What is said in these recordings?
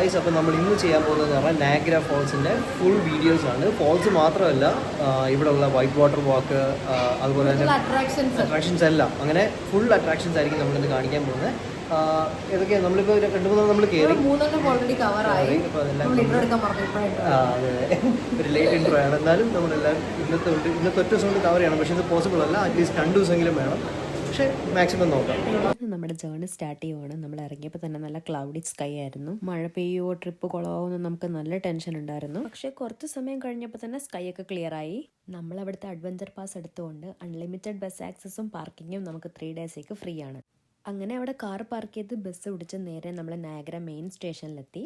Guys, അപ്പോൾ നമ്മൾ ഇന്ന് ചെയ്യാൻ പോകുന്നതെന്ന് പറഞ്ഞാൽ നയാഗ്ര ഫോൾസിൻ്റെ ഫുൾ വീഡിയോസാണ്. ഫോൾസ് മാത്രമല്ല, ഇവിടെയുള്ള വൈറ്റ് വാട്ടർ വാക്ക്, അതുപോലെ തന്നെ അട്രാക്ഷൻസ് എല്ലാം, അങ്ങനെ ഫുൾ അട്രാക്ഷൻസ് ആയിരിക്കും നമ്മളിന്ന് കാണിക്കാൻ പോകുന്നത്. ഏതൊക്കെയാണ് നമ്മളിപ്പോൾ 2-3 നമ്മൾ കയറി, അപ്പോൾ അതെല്ലാം അതെ ഒരു ലേറ്റ് ഇൻട്രോ ആണ്. എന്നാലും നമ്മളെല്ലാം ഇന്നത്തെ ഒറ്റ ദിവസം കൊണ്ട് കവർ ചെയ്യണം. പക്ഷേ ഇത് പോസിബിൾ അല്ല, അറ്റ്ലീസ്റ്റ് 2 ദിവസമെങ്കിലും വേണം. പക്ഷേ മാക്സിമം നോക്കാം. നമ്മുടെ ജേർണി സ്റ്റാർട്ട് ചെയ്യുവാണ്. നമ്മൾ ഇറങ്ങിയപ്പോൾ തന്നെ നല്ല ക്ലൗഡി സ്കൈ ആയിരുന്നു. മഴ പെയ്യുമോ, ട്രിപ്പ് കുളമാവോ നമുക്ക് നല്ല ടെൻഷൻ ഉണ്ടായിരുന്നു. പക്ഷേ കുറച്ച് സമയം കഴിഞ്ഞപ്പോൾ തന്നെ സ്കൈ ഒക്കെ ക്ലിയർ ആയി. നമ്മൾ അവിടുത്തെ അഡ്വഞ്ചർ പാസ് എടുത്തുകൊണ്ട് അൺലിമിറ്റഡ് ബസ് ആക്സസും പാർക്കിങ്ങും നമുക്ക് 3 ഡേയ്സേക്ക് ഫ്രീ ആണ്. അങ്ങനെ അവിടെ കാർ പാർക്ക് ചെയ്ത് ബസ് പിടിച്ച് നേരെ നമ്മൾ നയാഗ്ര മെയിൻ സ്റ്റേഷനിലെത്തി.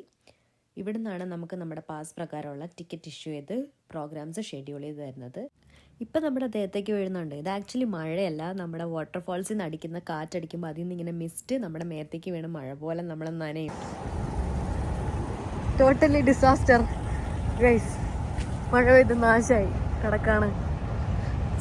ഇവിടെ നിന്നാണ് നമുക്ക് നമ്മുടെ പാസ് പ്രകാരമുള്ള ടിക്കറ്റ് ഇഷ്യൂ ചെയ്ത് പ്രോഗ്രാംസ് ഷെഡ്യൂൾ ചെയ്ത് തരുന്നത്. ഇപ്പം നമ്മുടെ ദേഹത്തേക്ക് വീഴുന്നുണ്ട്. ഇത് ആക്ച്വലി മഴയല്ല, നമ്മുടെ വാട്ടർഫാൾസിൽ നിന്ന് അടിക്കുന്ന കാറ്റടിക്കുമ്പോൾ അതിൽ നിന്ന് ഇങ്ങനെ മിസ്റ്റ് നമ്മുടെ മേത്തേക്ക് വീണ് മഴ പോലെ നമ്മൾ നനയും. Totally disaster guys. മഴ പെയ്ത് നാശമായി കിടക്കാണ്.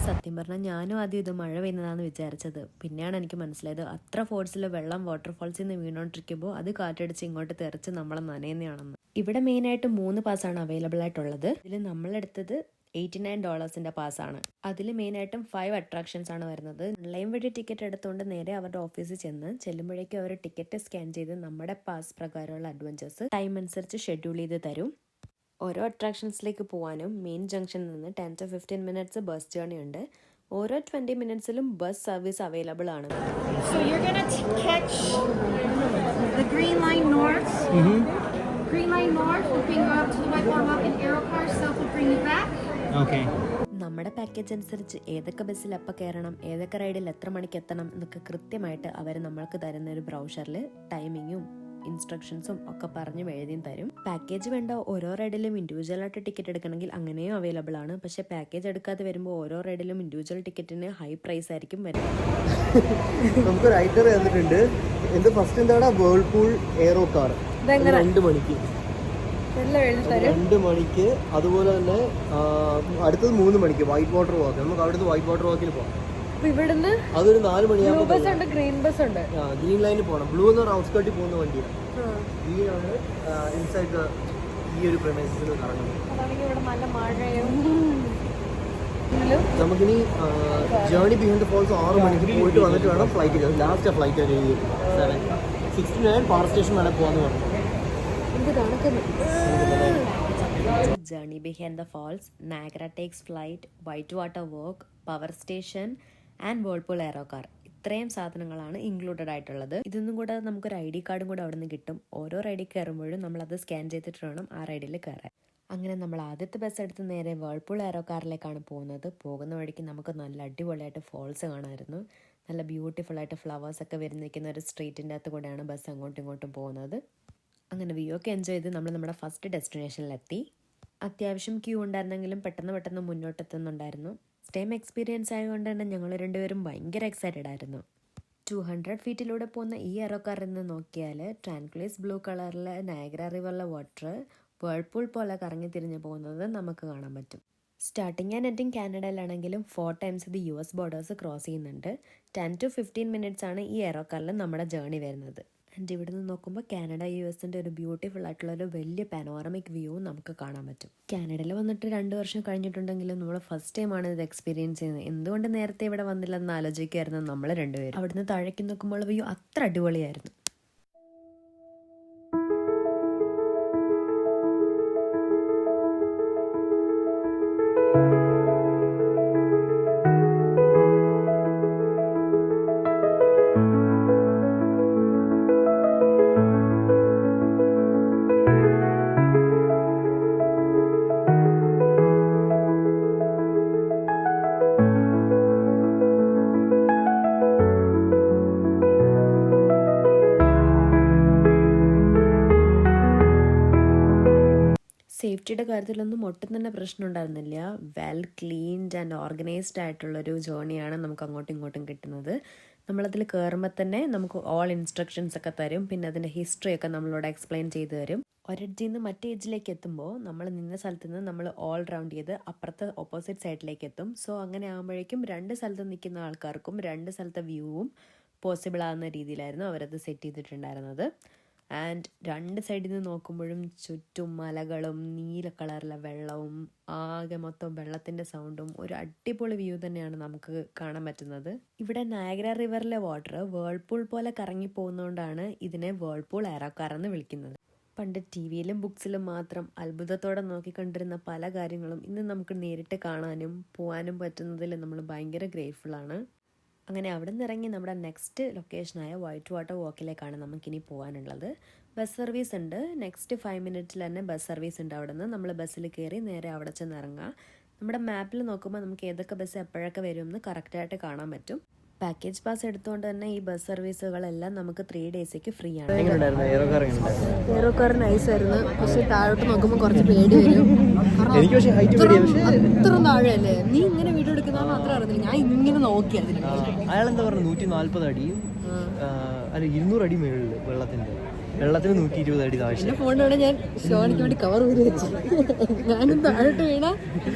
സത്യം പറഞ്ഞാൽ ഞാനും ആദ്യം ഇത് മഴ പെയ്യുന്നതാണെന്ന് വിചാരിച്ചത്. പിന്നെയാണ് എനിക്ക് മനസ്സിലായത് അത്ര ഫോഴ്സിൽ വെള്ളം വാട്ടർഫാൾസിൽ നിന്ന് വീണോണ്ടിരിക്കുമ്പോൾ അത് കാറ്റടിച്ച് ഇങ്ങോട്ട് തെറിച്ച് നമ്മളെ നനയുന്നതാണെന്ന്. ഇവിടെ മെയിനായിട്ട് 3 പാസ്സാണ് അവൈലബിൾ ആയിട്ടുള്ളത്. ഇതിൽ നമ്മളെടുത്തത് $89 പാസ്സാണ്. അതിൽ മെയിനായിട്ടും 5 അട്രാക്ഷൻസ് ആണ് വരുന്നത്. ഓൺലൈൻ വഴി ടിക്കറ്റ് എടുത്തുകൊണ്ട് നേരെ അവരുടെ ഓഫീസിൽ ചെല്ലുമ്പോഴേക്കും അവർ ടിക്കറ്റ് സ്കാൻ ചെയ്ത് നമ്മുടെ പാസ് പ്രകാരമുള്ള അഡ്വഞ്ചേഴ്സ് ടൈം അനുസരിച്ച് ഷെഡ്യൂൾ ചെയ്ത് തരും. ഓരോ അട്രാക്ഷൻസിലേക്ക് പോകാനും മെയിൻ ജംഗ്ഷനിൽ നിന്ന് 10 to 15 മിനിറ്റ്സ് ബസ് ജേർണി ഉണ്ട്. ഓരോ 20 മിനിറ്റ്സിലും ബസ് സർവീസ് അവൈലബിൾ ആണ്. So you're gonna catch the Green Line North. Green Line North will bring you up to the Whitewater Walk, and Aero Car South will bring you back. Okay. നമ്മുടെ package അനുസരിച്ച് ഏതൊക്കെ ബസ്സിൽ എപ്പോൾ കയറണം, ഏതൊക്കെ റൈഡിൽ എത്ര മണിക്ക് എത്തണം എന്നൊക്കെ കൃത്യമായിട്ട് അവർ നമ്മൾക്ക് തരുന്ന ഒരു ബ്രൗഷറിൽ ടൈമിങ്ങും ഇൻസ്ട്രക്ഷൻസും ഒക്കെ പറഞ്ഞ് എഴുതിയും തരും. പാക്കേജ് വേണ്ട ഓരോ റൈഡിലും ഇൻഡിവിജ്വലായിട്ട് ടിക്കറ്റ് എടുക്കണമെങ്കിൽ അങ്ങനെയും അവൈലബിൾ ആണ്. പക്ഷേ പാക്കേജ് എടുക്കാതെ വരുമ്പോൾ ഓരോ റൈഡിലും ഇൻഡിവിജ്വൽ ടിക്കറ്റിന് ഹൈ പ്രൈസ് ആയിരിക്കും വരുന്നത്. നമുക്കൊരു ഐറ്റർ തന്നിട്ടുണ്ട്. എന്ത് ഫസ്റ്റ് എന്താണ് വേൾപൂൾ എയറോ കാർ 2 മണിക്ക് 2 മണിക്ക്. അതുപോലെ തന്നെ അടുത്തത് 3 മണിക്ക് വൈറ്റ് വാട്ടർ വാക്ക്. നമുക്ക് അവിടുത്തെ വൈറ്റ് വാട്ടർ വാക്കിൽ പോകാം. ഇവിടുന്ന് അതൊരു 4 മണിയാകുമ്പോൾ ഗ്രീൻ ബസ് ഉണ്ട്. ഗ്രീൻ ലൈനിൽ പോകണം. ബ്ലൂ എന്ന് പറഞ്ഞാൽ ഔട്ട്സ്കേർട്ടിൽ പോകുന്ന വണ്ടിയാണ്. ഗ്രീനാണ് ഇൻസൈഡ് ഈ ഒരു പ്രമേസസിൽ കറങ്ങുന്നത്. നമുക്കിനി ജേർണി ബിഹൈൻഡ് ദ ഫോൾസ് 6 മണിക്ക് പോയിട്ട് വന്നിട്ട് വേണം ഫ്ലൈറ്റ്. ലാസ്റ്റ് ഫ്ലൈറ്റ് ഒരു 7:69 പവർ സ്റ്റേഷൻ വരെ പോകാന്ന് പറഞ്ഞു. Journey behind the falls, Niagara takes flight, Whitewater walk, power station and Whirlpool aero car. ഇത്രയും സാധനങ്ങളാണ് ഇൻക്ലൂഡഡ് ആയിട്ടുള്ളത്. ഇതൊന്നും കൂടെ നമുക്കൊരു ID കാർഡും കൂടെ അവിടെ നിന്ന് കിട്ടും. ഓരോ റൈഡിൽ കയറുമ്പോഴും നമ്മളത് സ്കാൻ ചെയ്തിട്ട് വേണം ആ റൈഡിൽ കയറാൻ. അങ്ങനെ നമ്മൾ ആദ്യത്തെ ബസ് എടുത്ത് നേരെ വേൾപൂൾ എയറോ കാറിലേക്കാണ് പോകുന്നത്. പോകുന്ന വഴിക്ക് നമുക്ക് നല്ല അടിപൊളിയായിട്ട് ഫോൾസ് കാണാമായിരുന്നു. നല്ല ബ്യൂട്ടിഫുൾ ആയിട്ട് ഫ്ലവേഴ്സ് ഒക്കെ വരുന്നിരിക്കുന്ന ഒരു സ്ട്രീറ്റിൻ്റെ അകത്ത് കൂടെയാണ് ബസ് അങ്ങോട്ടും ഇങ്ങോട്ടും പോകുന്നത്. അങ്ങനെ വ്യൂ ഒക്കെ എൻജോയ് ചെയ്ത് നമ്മൾ നമ്മുടെ ഫസ്റ്റ് ഡെസ്റ്റിനേഷനിലെത്തി. അത്യാവശ്യം ക്യൂ ഉണ്ടായിരുന്നെങ്കിലും പെട്ടെന്ന് മുന്നോട്ടെത്തുന്നുണ്ടായിരുന്നു. സ്റ്റേം എക്സ്പീരിയൻസ് ആയതുകൊണ്ട് തന്നെ ഞങ്ങൾ രണ്ടുപേരും ഭയങ്കര എക്സൈറ്റഡ് ആയിരുന്നു. 200 ഫീറ്റിലൂടെ പോകുന്ന ഈ എയറോ കാറിൽ നിന്ന് നോക്കിയാൽ ട്രാൻക്വിലൈസ് ബ്ലൂ കളറിലെ നയാഗ്ര റിവറിലെ വാട്ടർ വേൾപൂൾ പോലെ കറങ്ങി തിരിഞ്ഞു പോകുന്നത് നമുക്ക് കാണാൻ പറ്റും. സ്റ്റാർട്ടിങ് ആൻഡ് എൻഡിങ് കാനഡയിലാണെങ്കിലും 4 ടൈംസ് ഇത് US ബോർഡേഴ്സ് ക്രോസ് ചെയ്യുന്നുണ്ട്. 10 to 15 മിനിറ്റ്സ് ആണ് ഈ എയറോ കാറിൽ നമ്മുടെ ജേർണി വരുന്നത്. ആൻഡ് ഇവിടെ നിന്ന് നോക്കുമ്പോൾ കാനഡ US ഒരു ബ്യൂട്ടിഫുൾ ആയിട്ടുള്ളൊരു വലിയ പാനോറമിക് വ്യൂവും നമുക്ക് കാണാൻ പറ്റും. കാനഡയിൽ വന്നിട്ട് 2 വർഷം കഴിഞ്ഞിട്ടുണ്ടെങ്കിലും നമ്മൾ ഫസ്റ്റ് ടൈമാണ് ഇത് എക്സ്പീരിയൻസ് ചെയ്യുന്നത്. എന്തുകൊണ്ട് നേരത്തെ ഇവിടെ വന്നില്ലെന്ന് ആലോചിക്കുമായിരുന്നു നമ്മൾ രണ്ടുപേരും. അവിടുന്ന് താഴേക്ക് നോക്കുമ്പോൾ വ്യൂ അത്ര അടിപൊളിയായിരുന്നു. സേഫ്റ്റിയുടെ കാര്യത്തിലൊന്നും ഒട്ടും തന്നെ പ്രശ്നം ഉണ്ടായിരുന്നില്ല. വെൽ ക്ലീൻഡ് ആൻഡ് ഓർഗനൈസ്ഡ് ആയിട്ടുള്ളൊരു ജേർണിയാണ് നമുക്ക് അങ്ങോട്ടും ഇങ്ങോട്ടും കിട്ടുന്നത്. നമ്മളതിൽ കയറുമ്പോൾ തന്നെ നമുക്ക് ഓൾ ഇൻസ്ട്രക്ഷൻസ് ഒക്കെ തരും. പിന്നെ അതിൻ്റെ ഹിസ്റ്ററി ഒക്കെ നമ്മളോട് എക്സ്പ്ലെയിൻ ചെയ്ത് തരും. ഒരെഡ്ജിൽ നിന്ന് മറ്റേ എഡ്ജിലേക്ക് എത്തുമ്പോൾ നമ്മൾ നിന്ന സ്ഥലത്ത് നിന്ന് നമ്മൾ ഓൾ റൗണ്ട് ചെയ്ത് അപ്പുറത്തെ ഓപ്പോസിറ്റ് സൈഡിലേക്ക് എത്തും. സോ അങ്ങനെ ആകുമ്പോഴേക്കും 2 സ്ഥലത്ത് നിൽക്കുന്ന ആൾക്കാർക്കും 2 സ്ഥലത്തെ വ്യൂവും പോസിബിൾ ആകുന്ന രീതിയിലായിരുന്നു അവരത് സെറ്റ് ചെയ്തിട്ടുണ്ടായിരുന്നത്. ആൻഡ് രണ്ട് സൈഡിൽ നിന്ന് നോക്കുമ്പോഴും ചുറ്റും മലകളും നീല കളറിലെ വെള്ളവും ആകെ മൊത്തം വെള്ളത്തിൻ്റെ സൗണ്ടും ഒരു അടിപൊളി വ്യൂ തന്നെയാണ് നമുക്ക് കാണാൻ പറ്റുന്നത്. ഇവിടെ നയാഗ്ര റിവറിലെ വാട്ടർ വേൾപൂൾ പോലെ കറങ്ങി പോകുന്നതുകൊണ്ടാണ് ഇതിനെ വേൾപൂൾ എറോക്കാർ എന്ന് വിളിക്കുന്നത്. പണ്ട് ടി വിയിലും ബുക്സിലും മാത്രം അത്ഭുതത്തോടെ നോക്കിക്കണ്ടിരുന്ന പല കാര്യങ്ങളും ഇന്ന് നമുക്ക് നേരിട്ട് കാണാനും പോകാനും പറ്റുന്നതിൽ നമ്മൾ ഭയങ്കര ഗ്രേറ്റ്ഫുള്ളാണ്. അങ്ങനെ അവിടെ നിന്ന് ഇറങ്ങി നമ്മുടെ നെക്സ്റ്റ് ലൊക്കേഷനായ വൈറ്റ് വാട്ടർ വാക്കിലേക്കാണ് നമുക്കിനി പോകാനുള്ളത്. ബസ് സർവീസ് ഉണ്ട്. നെക്സ്റ്റ് 5 മിനിറ്റ്സിൽ തന്നെ ബസ് സർവീസ് ഉണ്ട്. അവിടെ നിന്ന് നമ്മൾ ബസ്സിൽ കയറി നേരെ അവിടെ ചെന്ന് ഇറങ്ങുക. നമ്മുടെ മാപ്പിൽ നോക്കുമ്പോൾ നമുക്ക് ഏതൊക്കെ ബസ് എപ്പോഴൊക്കെ വരുമെന്ന് കറക്റ്റായിട്ട് കാണാൻ പറ്റും. പാക്കേജ് പാസ് എടുത്തുകൊണ്ട് തന്നെ ഈ ബസ് സർവീസുകളെല്ലാം നമുക്ക് 3 ഡേയ്സേക്ക് ഫ്രീ ആണ്. എയറോക്കാർ നൈസ് ആയിരുന്നു. പക്ഷെ താഴോട്ട് നോക്കുമ്പോൾ കുറച്ച് പേടി വരും. അത്ര താഴെയല്ലേ. നീ ഇങ്ങനെ വീഡിയോ എടുക്കുന്ന മാത്രം അറിഞ്ഞില്ല. ഞാൻ ഇങ്ങനെ നോക്കി അതിന്. അയാളെന്താ പറഞ്ഞു 140 അടിയും അല്ല 200 അടി മേളില് വെള്ളത്തിന് 120 അടി താഴ്ച. എന്റെ ഫോണിലൂടെ ഞാൻ ഷോണിക്ക് വേണ്ടി കവർ ഊരി വെച്ചു. ഞാനും താഴോട്ട് വീണ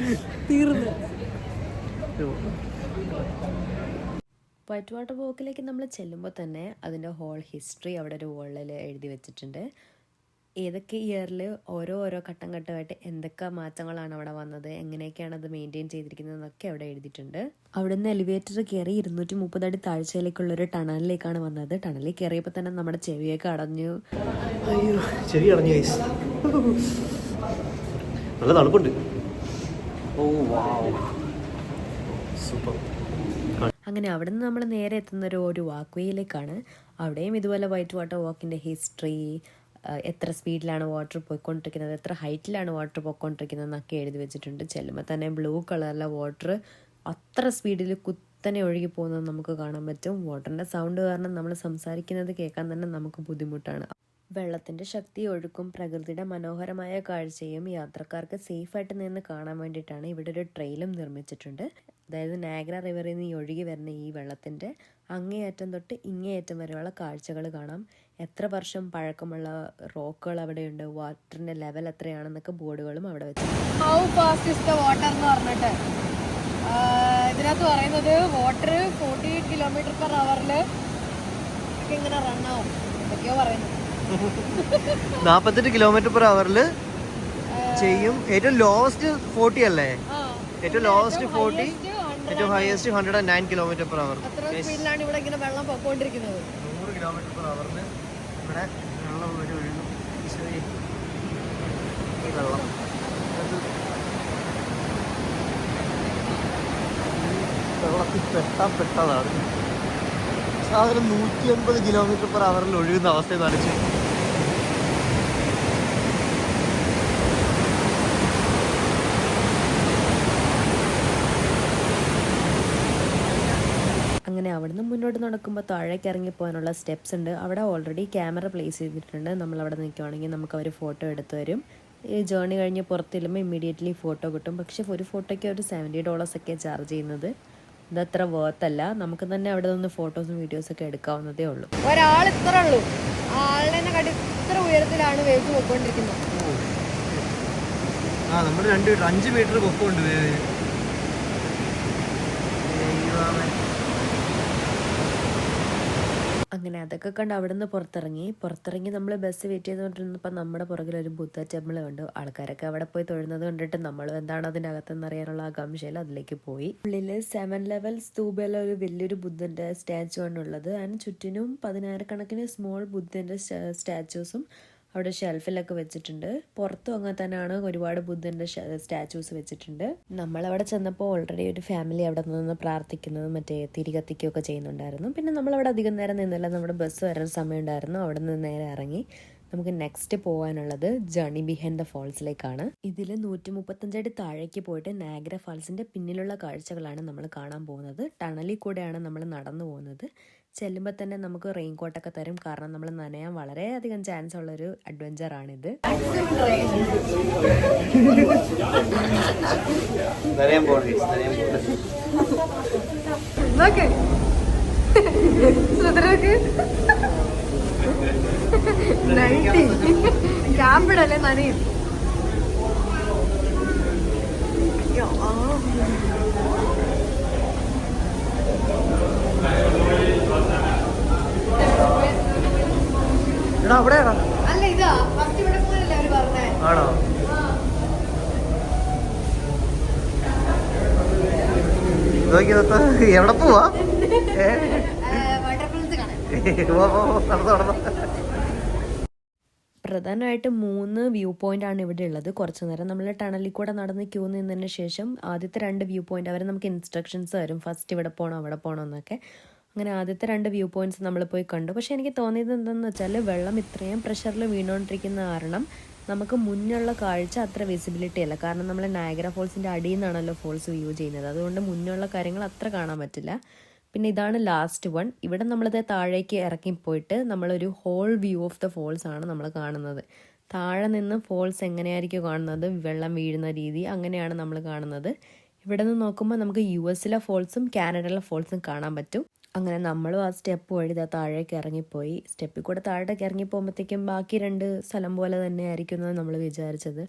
തീർന്നു. വൈറ്റ് വാട്ടർ വാക്കിലേക്ക് നമ്മൾ ചെല്ലുമ്പോൾ തന്നെ അതിൻ്റെ ഹോൾ ഹിസ്റ്ററി അവിടെ ഒരു വോളിൽ എഴുതി വെച്ചിട്ടുണ്ട്. ഏതൊക്കെ ഇയറിൽ ഓരോ ഘട്ടം ഘട്ടമായിട്ട് എന്തൊക്കെ മാറ്റങ്ങളാണ് അവിടെ വന്നത്, എങ്ങനെയൊക്കെയാണ് അത് മെയിൻറ്റെയിൻ ചെയ്തിരിക്കുന്നത് എന്നൊക്കെ അവിടെ എഴുതിയിട്ടുണ്ട്. അവിടെ നിന്ന് എലിവേറ്റർ കയറി 230 അടി താഴ്ചയിലേക്കുള്ളൊരു ടണലിലേക്കാണ് വന്നത്. ടണലിൽ കയറിയപ്പോൾ തന്നെ നമ്മുടെ ചെവിയൊക്കെ അടഞ്ഞു. അയ്യോ ചെവി അടഞ്ഞു. നല്ല തണുപ്പുണ്ട്. ഓ വാവ് സൂപ്പർ. അങ്ങനെ അവിടെ നിന്ന് നമ്മൾ നേരെ എത്തുന്ന ഒരു വാക്വേയിലേക്കാണ്. അവിടെയും ഇതുപോലെ വൈറ്റ് വാട്ടർ വാക്കിൻ്റെ ഹിസ്റ്ററി, എത്ര സ്പീഡിലാണ് വാട്ടർ പോയിക്കൊണ്ടിരിക്കുന്നത്, എത്ര ഹൈറ്റിലാണ് വാട്ടർ പോയിക്കൊണ്ടിരിക്കുന്നത് എന്നൊക്കെ എഴുതി വെച്ചിട്ടുണ്ട്. ചെല്ലുമ്പോൾ തന്നെ ബ്ലൂ കളറിലെ വാട്ടർ അത്ര സ്പീഡിൽ കുത്തനെ ഒഴുകി പോകുന്നത് നമുക്ക് കാണാൻ പറ്റും. വാട്ടറിൻ്റെ സൗണ്ട് കാരണം നമ്മൾ സംസാരിക്കുന്നത് കേൾക്കാൻ തന്നെ നമുക്ക് ബുദ്ധിമുട്ടാണ്. വെള്ളത്തിൻ്റെ ശക്തി, ഒഴുക്കും പ്രകൃതിയുടെ മനോഹരമായ കാഴ്ചയും യാത്രക്കാർക്ക് സേഫായിട്ട് നിന്ന് കാണാൻ വേണ്ടിയിട്ടാണ് ഇവിടെ ഒരു ട്രെയിലും നിർമ്മിച്ചിട്ടുണ്ട്. അതായത് നയാഗ്ര റിവറിൽ നിന്ന് ഈ ഒഴുകി വരുന്ന ഈ വെള്ളത്തിൻ്റെ അങ്ങേയറ്റം തൊട്ട് ഇങ്ങേയറ്റം വരെയുള്ള കാഴ്ചകൾ കാണാം. എത്ര വർഷം പഴക്കമുള്ള റോക്കുകൾ അവിടെയുണ്ട്, വാട്ടറിൻ്റെ ലെവൽ എത്രയാണെന്നൊക്കെ ബോർഡുകളും അവിടെ വെച്ചിട്ടുണ്ട്. How fast is the water എന്ന് പറഞ്ഞിട്ട് ഇതിനകത്ത് പറയുന്നത് വാട്ടർ 48 km/h ഒക്കെ ഇങ്ങനെ റണ്ണാവും എന്തൊക്കെയോ പറയുന്നത്. 48 km/h ചെയ്യും. ഏറ്റവും ലോവസ്റ്റ് 40 അല്ലേ? ഏറ്റവും ലോവസ്റ്റ് 40, ഏറ്റവും ഹയസ്റ്റ് 109 km/h. അത്ര സ്പീഡിലാണ് ഇവിടെ ഇങ്ങനെ വെള്ളം പൊക്കോണ്ടിരിക്കുന്നത്. 100 km/h ഇവിടെ വെള്ളം ഒഴുകും. ഈ വെള്ളം വെള്ളത്തിൽ പെട്ടതാണ്. സാധാരണ 180 km/h ഒഴുകുന്ന അവസ്ഥ നടിച്ചു. അങ്ങനെ അവിടുന്ന് മുന്നോട്ട് നടക്കുമ്പോൾ താഴേക്ക് ഇറങ്ങിപ്പോകാനുള്ള സ്റ്റെപ്സ് ഉണ്ട്. അവിടെ ഓൾറെഡി ക്യാമറ പ്ലേസ് ചെയ്തിട്ടുണ്ട്. നമ്മളവിടെ നിൽക്കുവാണെങ്കിൽ നമുക്ക് അവർ ഫോട്ടോ എടുത്തു തരും. ഈ ജേർണി കഴിഞ്ഞ് പുറത്തില്ലുമ്പോൾ ഇമ്മീഡിയറ്റ്ലി ഫോട്ടോ കിട്ടും. പക്ഷേ ഒരു ഫോട്ടോയ്ക്ക് ഒരു $70 ഒക്കെ ചാർജ് ചെയ്യുന്നത്. ഇതത്ര വേർത്തല്ല. നമുക്ക് തന്നെ അവിടെ നിന്ന് ഫോട്ടോസും വീഡിയോസൊക്കെ എടുക്കാവുന്നതേ ഉള്ളൂ. ഒരാൾ ഇത്ര ഉള്ളൂ. ആളുടെ കടി ഇത്ര ഉയരത്തിലാണ് വേവ് പോയിക്കൊണ്ടിരിക്കുന്നത്. നമ്മൾ 5 മീറ്റർ പൊക്കമുണ്ട് വേവ്. അങ്ങനെ അതൊക്കെ കണ്ട് അവിടെ നിന്ന് പുറത്തിറങ്ങി നമ്മൾ ബസ് വെയിറ്റ് ചെയ്തുകൊണ്ടിരുന്നപ്പോൾ നമ്മുടെ പുറകിൽ ഒരു ബുദ്ധ ടെമ്പിൾ കണ്ടു. ആൾക്കാരൊക്കെ അവിടെ പോയി തൊഴുന്നത് കണ്ടിട്ട് നമ്മളും എന്താണ് അതിൻ്റെ അകത്തെന്ന് അറിയാനുള്ള ആകാംക്ഷയിൽ അതിലേക്ക് പോയി. ഉള്ളിൽ 7 ലെവൽ സ്തൂപയിലെ ഒരു വലിയൊരു ബുദ്ധൻ്റെ സ്റ്റാച്ചു ആണുള്ളത്. അതിന് ചുറ്റിനും 10,000 സ്മോൾ ബുദ്ധൻ്റെ സ്റ്റാച്യൂസും അവിടെ ഷെൽഫിലൊക്കെ വെച്ചിട്ടുണ്ട്. പുറത്തും അങ്ങനെ തന്നെയാണ് ഒരുപാട് ബുദ്ധൻ്റെ സ്റ്റാച്യൂസ് വെച്ചിട്ടുണ്ട്. നമ്മളവിടെ ചെന്നപ്പോൾ ഓൾറെഡി ഒരു ഫാമിലി അവിടെ നിന്ന് പ്രാർത്ഥിക്കുന്നതും മറ്റേ തിരി കത്തിക്കുകയൊക്കെ ചെയ്യുന്നുണ്ടായിരുന്നു. പിന്നെ നമ്മളവിടെ അധികം നേരം നിന്നില്ല. നമ്മുടെ ബസ് വരാൻ സമയം ഉണ്ടായിരുന്നു. അവിടെ നിന്ന് നേരെ ഇറങ്ങി നമുക്ക് നെക്സ്റ്റ് പോകാനുള്ളത് ജേർണി ബിഹൈൻഡ് ദ ഫോൾസിലേക്കാണ്. ഇതിൽ 135 അടി താഴേക്ക് പോയിട്ട് നയാഗ്ര ഫാൾസിൻ്റെ പിന്നിലുള്ള കാഴ്ചകളാണ് നമ്മൾ കാണാൻ പോകുന്നത്. ടണലിൽ കൂടെയാണ് നമ്മൾ നടന്നു പോകുന്നത്. ചെല്ലുമ്പോൾ തന്നെ നമുക്ക് റെയിൻ കോട്ടൊക്കെ തരും. കാരണം നമ്മൾ നനയാൻ വളരെയധികം ചാൻസ് ഉള്ളൊരു അഡ്വഞ്ചറാണിത്. ക്യാമ്പിടല്ലേ നനയും. എടാ അവിടെ ആണോ? എവിടെ പോവാ? വാട്ടർഫോൾസ് കാണാൻ. നടന്നോ. പ്രധാനമായിട്ടും 3 വ്യൂ പോയിന്റ് ആണ് ഇവിടെ ഉള്ളത്. കുറച്ച് നേരം നമ്മൾ ടണലിൽ കൂടെ നടന്ന് ക്യൂ നിന്നതിന് ശേഷം ആദ്യത്തെ 2 വ്യൂ പോയിന്റ് അവർ നമുക്ക് ഇൻസ്ട്രക്ഷൻസ് തരും, ഫസ്റ്റ് ഇവിടെ പോകണം അവിടെ പോകണം എന്നൊക്കെ. അങ്ങനെ ആദ്യത്തെ 2 വ്യൂ പോയിന്റ്സ് നമ്മൾ പോയി കണ്ടു. പക്ഷേ എനിക്ക് തോന്നിയത് എന്താണെന്ന് വെച്ചാൽ വെള്ളം ഇത്രയും പ്രഷറിൽ വീണുകൊണ്ടിരിക്കുന്ന കാരണം നമുക്ക് മുന്നുള്ള കാഴ്ച അത്ര വിസിബിലിറ്റി അല്ല. കാരണം നമ്മൾ നയാഗ്ര ഫോൾസിൻ്റെ അടിയിൽ നിന്നാണല്ലോ ഫോൾസ് വ്യൂ ചെയ്യുന്നത്, അതുകൊണ്ട് മുന്നുള്ള കാര്യങ്ങൾ അത്ര കാണാൻ പറ്റില്ല. പിന്നെ ഇതാണ് ലാസ്റ്റ് വൺ. ഇവിടെ നമ്മളിത് താഴേക്ക് ഇറങ്ങിപ്പോയിട്ട് നമ്മളൊരു whole view of the falls ആണ് നമ്മൾ കാണുന്നത്. താഴെ നിന്ന് ഫോൾസ് എങ്ങനെയായിരിക്കും കാണുന്നത്, വെള്ളം വീഴുന്ന രീതി അങ്ങനെയാണ് നമ്മൾ കാണുന്നത്. ഇവിടെ നിന്ന് നോക്കുമ്പോൾ നമുക്ക് US ഫോൾസും കാനഡയിലെ ഫോൾസും കാണാൻ പറ്റും. അങ്ങനെ നമ്മളും ആ സ്റ്റെപ്പ് വഴി താഴേക്ക് ഇറങ്ങിപ്പോയി. സ്റ്റെപ്പിൽ കൂടെ താഴേക്ക് ഇറങ്ങി പോകുമ്പോഴത്തേക്കും ബാക്കി 2 സ്ഥലം പോലെ തന്നെ ആയിരിക്കും എന്നാണ് നമ്മൾ വിചാരിച്ചത്.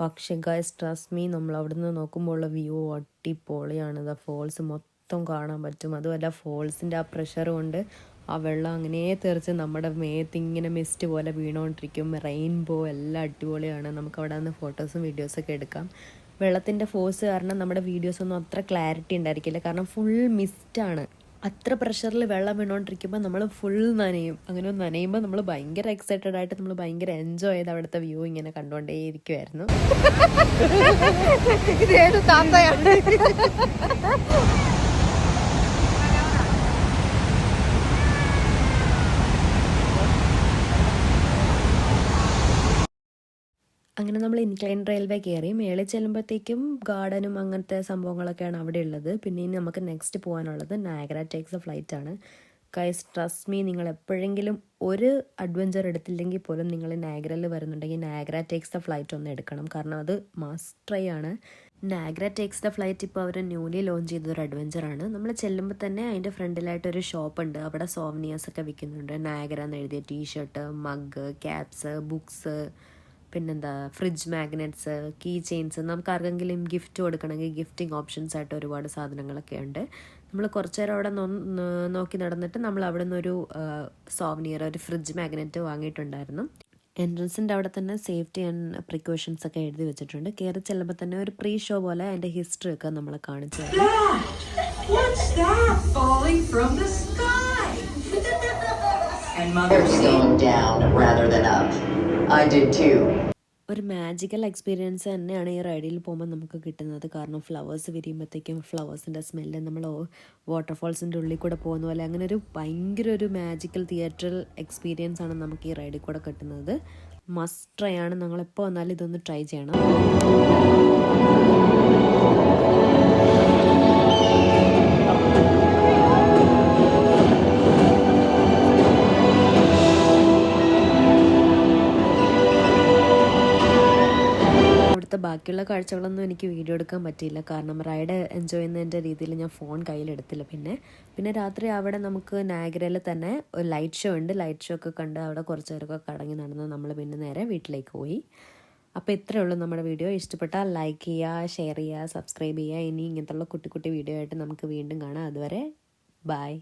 പക്ഷേ ഗൈസ് ട്രസ്റ്റ് മീ, നമ്മൾ അവിടെ നിന്ന് നോക്കുമ്പോൾ ഉള്ള വ്യൂ അടിപൊളിയാണ്. ഫോൾസ് മൊത്തം കാണാൻ പറ്റും. അതുമല്ല ഫോൾസിൻ്റെ ആ പ്രഷർ കൊണ്ട് ആ വെള്ളം അങ്ങനെ തെറിച്ച് നമ്മുടെ മേത്ത് ഇങ്ങനെ മിസ്റ്റ് പോലെ വീണുകൊണ്ടിരിക്കും. റെയിൻബോ എല്ലാം അടിപൊളിയാണ്. നമുക്ക് അവിടെ നിന്ന് ഫോട്ടോസും വീഡിയോസൊക്കെ എടുക്കാം. വെള്ളത്തിൻ്റെ ഫോഴ്സ് കാരണം നമ്മുടെ വീഡിയോസൊന്നും അത്ര ക്ലാരിറ്റി ഉണ്ടായിരിക്കില്ല, കാരണം ഫുൾ മിസ്റ്റാണ്. അത്ര പ്രഷറിൽ വെള്ളം വീണുകൊണ്ടിരിക്കുമ്പോൾ നമ്മൾ ഫുൾ നനയും. അങ്ങനെ നനയുമ്പോൾ നമ്മൾ ഭയങ്കര എക്സൈറ്റഡ് ആയിട്ട് നമ്മൾ ഭയങ്കര എൻജോയ് ചെയ്ത് അവിടുത്തെ വ്യൂ ഇങ്ങനെ കണ്ടുകൊണ്ടേയിരിക്കുമായിരുന്നു. ഇതേത് താത്തയാണ്? അങ്ങനെ നമ്മൾ ഇൻക്ലൈൻ റെയിൽവേ കയറി മേളിൽ ചെല്ലുമ്പോഴത്തേക്കും ഗാർഡനും അങ്ങനത്തെ സംഭവങ്ങളൊക്കെയാണ് അവിടെ ഉള്ളത്. പിന്നെ ഇനി നമുക്ക് നെക്സ്റ്റ് പോകാനുള്ളത് നയാഗ്ര ടേക്സ് ഫ്ലൈറ്റ് ആണ്. ഗൈസ് ട്രസ്റ്റ് മീ, നിങ്ങൾ എപ്പോഴെങ്കിലും ഒരു അഡ്വഞ്ചർ എടുത്തില്ലെങ്കിൽ പോലും നിങ്ങൾ നയാഗ്രയിൽ വരുന്നുണ്ടെങ്കിൽ നയാഗ്ര ടേക്സ് ദ ഫ്ലൈറ്റ് ഒന്ന് എടുക്കണം, കാരണം അത് മസ്റ്റ് ട്രൈ ആണ്. നയാഗ്ര ടേക്സ് ദ ഫ്ലൈറ്റ് ഇപ്പോൾ അവർ ന്യൂലി ലോഞ്ച് ചെയ്തൊരു അഡ്വഞ്ചറാണ്. നമ്മൾ ചെല്ലുമ്പോൾ തന്നെ അതിൻ്റെ ഫ്രണ്ടിലായിട്ടൊരു ഷോപ്പുണ്ട്. അവിടെ സോവനിയേഴ്സ് ഒക്കെ വിൽക്കുന്നുണ്ട്. നയാഗ്ര എന്ന് എഴുതിയ ടീഷർട്ട്, മഗ്, ക്യാപ്സ്, ബുക്സ്, പിന്നെന്താ ഫ്രിഡ്ജ് മാഗ്നറ്റ്സ്, കീ ചെയിൻസ്. നമുക്ക് ആർക്കെങ്കിലും ഗിഫ്റ്റ് കൊടുക്കണമെങ്കിൽ ഗിഫ്റ്റിംഗ് ഓപ്ഷൻസ് ആയിട്ട് ഒരുപാട് സാധനങ്ങളൊക്കെ ഉണ്ട്. നമ്മൾ കുറച്ച് നേരം അവിടെ നോക്കി നടന്നിട്ട് നമ്മൾ അവിടെ നിന്നൊരു സോവനിയർ, ഒരു ഫ്രിഡ്ജ് മാഗ്നറ്റ് വാങ്ങിയിട്ടുണ്ടായിരുന്നു. എൻട്രൻസിൻ്റെ അവിടെ തന്നെ സേഫ്റ്റി ആൻഡ് പ്രിക്കോഷൻസ് ഒക്കെ എഴുതി വെച്ചിട്ടുണ്ട്. കയറി ചെല്ലുമ്പോൾ തന്നെ ഒരു പ്രീ ഷോ പോലെ അതിൻ്റെ ഹിസ്റ്ററി ഒക്കെ നമ്മളെ കാണിച്ചു തരും. What's that falling from the sky? And They're going down rather than up. I did too. ഒരു മാജിക്കൽ എക്സ്പീരിയൻസ് തന്നെയാണ് ഈ റൈഡിൽ പോകുമ്പോൾ നമുക്ക് കിട്ടുന്നത്. കാരണം ഫ്ലവേഴ്സ് വിരിയുമ്പോഴത്തേക്കും ഫ്ലവേഴ്സിൻ്റെ സ്മെല്ല്, നമ്മൾ വാട്ടർഫോൾസിൻ്റെ ഉള്ളിൽ കൂടെ പോകുന്ന പോലെ അങ്ങനെ ഒരു ഭയങ്കര ഒരു മാജിക്കൽ തിയേറ്ററൽ എക്സ്പീരിയൻസ് ആണ് നമുക്ക് ഈ റൈഡിൽ കൂടെ കിട്ടുന്നത്. മസ്റ്റ് ട്രൈ ആണ്. നിങ്ങളെപ്പോൾ വന്നാലും ഇതൊന്ന് ട്രൈ ചെയ്യണം. ബാക്കിയുള്ള കാഴ്ചകളൊന്നും എനിക്ക് വീഡിയോ എടുക്കാൻ പറ്റിയില്ല, കാരണം റൈഡ് എൻജോയ് ചെയ്യുന്നതിൻ്റെ രീതിയിൽ ഞാൻ ഫോൺ കയ്യിലെടുത്തില്ല. പിന്നെ രാത്രി അവിടെ നമുക്ക് നയാഗ്രയിൽ തന്നെ ഒരു ലൈറ്റ് ഷോ ഉണ്ട്. ലൈറ്റ് ഷോ ഒക്കെ കണ്ട് അവിടെ കുറച്ച് നേരമൊക്കെ കടങ്ങി നടന്ന് നമ്മൾ പിന്നെ നേരെ വീട്ടിലേക്ക് പോയി. അപ്പോൾ ഇത്രയേ ഉള്ളൂ നമ്മുടെ വീഡിയോ. ഇഷ്ടപ്പെട്ടാൽ ലൈക്ക് ചെയ്യുക, ഷെയർ ചെയ്യുക, സബ്സ്ക്രൈബ് ചെയ്യുക. ഇനി ഇങ്ങനത്തുള്ള കുട്ടി കുട്ടി വീഡിയോ ആയിട്ട് നമുക്ക് വീണ്ടും കാണാം. അതുവരെ ബൈ.